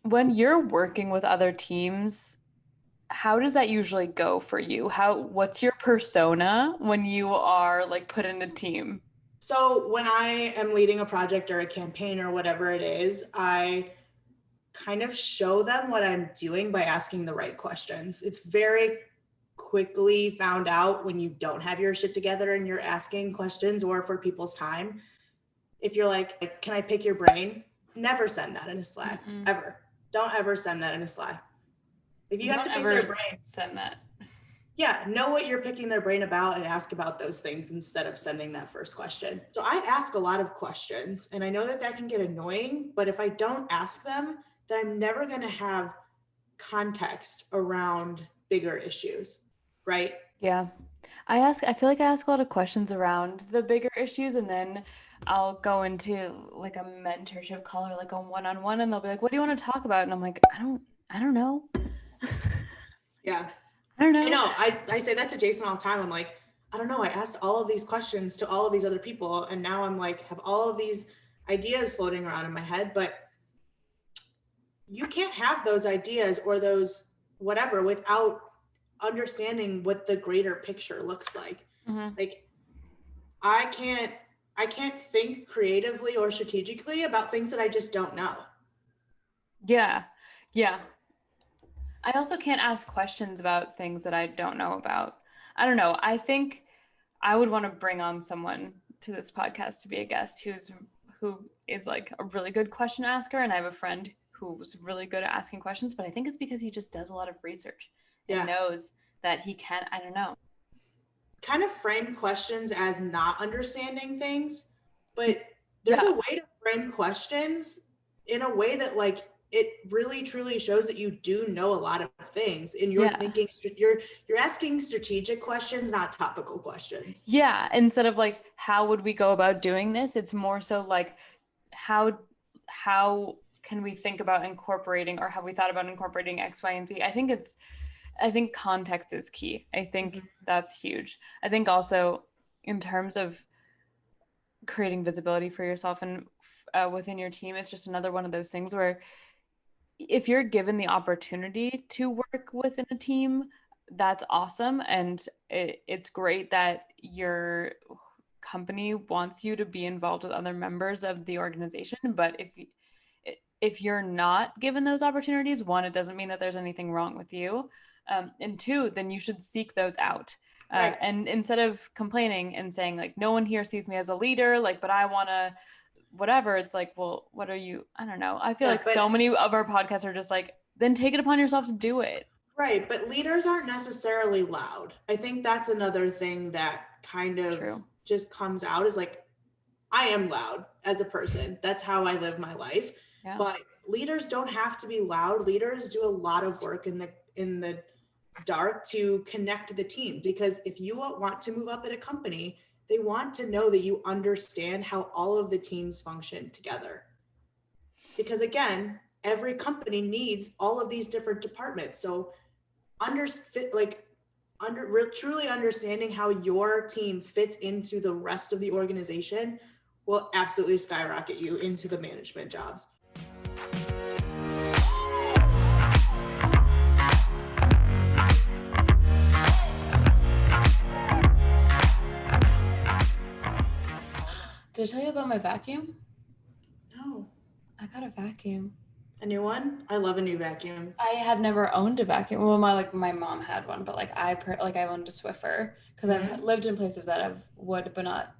When you're working with other teams, how does that usually go for you? What's your persona when you are like put in a team? So when I am leading a project or a campaign or whatever it is, I kind of show them what I'm doing by asking the right questions. It's very quickly found out when you don't have your shit together and you're asking questions or for people's time. If you're like, can I pick your brain? Never send that in a Slack, Mm-mm. ever. Don't ever send that in a Slack. If you have to Don't pick their ever brain, send that. yeah, know what you're picking their brain about and ask about those things instead of sending that first question. So I ask a lot of questions and I know that that can get annoying, but if I don't ask them, then I'm never going to have context around bigger issues, right? Yeah. I feel like I ask a lot of questions around the bigger issues and then I'll go into like a mentorship call or like a one-on-one and they'll be like, "What do you want to talk about?" And I'm like, I don't know. Yeah. I don't I know." know. I say that to Jason all the time. I'm like, I don't know. I asked all of these questions to all of these other people. And now I'm like, have all of these ideas floating around in my head, but you can't have those ideas or those whatever without understanding what the greater picture looks like. Hmm. Like I can't I can't think creatively or strategically about things that I just don't know. Yeah. Yeah. I also can't ask questions about things that I don't know about. I don't know. I think I would want to bring on someone to this podcast to be a guest who is like a really good question asker, and I have a friend who's really good at asking questions, but I think it's because he just does a lot of research and Yeah. knows that he can, I don't know. Kind of frame questions as not understanding things, but there's Yeah. a way to frame questions in a way that like it really truly shows that you do know a lot of things and you're Yeah. thinking you're asking strategic questions, not topical questions. Yeah, instead of like how would we go about doing this, it's more so like how how can we think about incorporating or have we thought about incorporating X, Y, and Z? I think context is key. I think Mhm. that's huge. I think also in terms of creating visibility for yourself and within your team, it's just another one of those things where if you're given the opportunity to work within a team, that's awesome. And it's great that your company wants you to be involved with other members of the organization. But if you're not given those opportunities, one, it doesn't mean that there's anything wrong with you. And two, then you should seek those out. Right. And instead of complaining and saying like, no one here sees me as a leader, like, but I want to whatever, it's like, well, what are you? I don't know. I feel Yeah, like but so many of our podcasts are just like, then take it upon yourself to do it. right, but leaders aren't necessarily loud. I think that's another thing that kind of True. just comes out is like I am loud as a person. That's how I live my life. Yeah. But leaders don't have to be loud. Leaders do a lot of work in the dark to connect the team because if you want to move up at a company, they want to know that you understand how all of the teams function together. Because again, every company needs all of these different departments. So under like truly understanding how your team fits into the rest of the organization will absolutely skyrocket you into the management jobs. Did I tell you about my vacuum? No. I got a vacuum. A new one? I love a new vacuum. I have never owned a vacuum. Well, my mom had one, but like I owned a Swiffer because I've Mm-hmm. lived in places that have wood, but not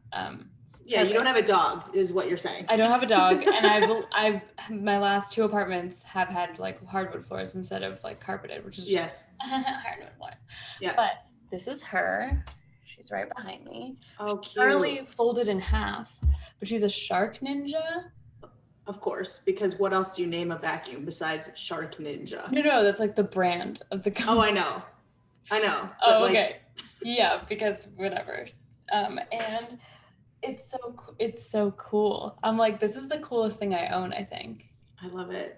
Yeah, you don't carpet. have a dog, is what you're saying. I don't have a dog, and I've my last two apartments have had like hardwood floors instead of like carpeted, which is just Yes. hardwood floors. Yeah. But this is her. She's right behind me. Oh, She's cute. currently folded in half, but she's a shark ninja. Of course, because what else do you name a vacuum besides Shark Ninja? No, that's like the brand of the Oh, company. I know. I know. But Oh, like, okay. Yeah, because whatever. And it's so cool. I'm like, this is the coolest thing I own, I think. I love it.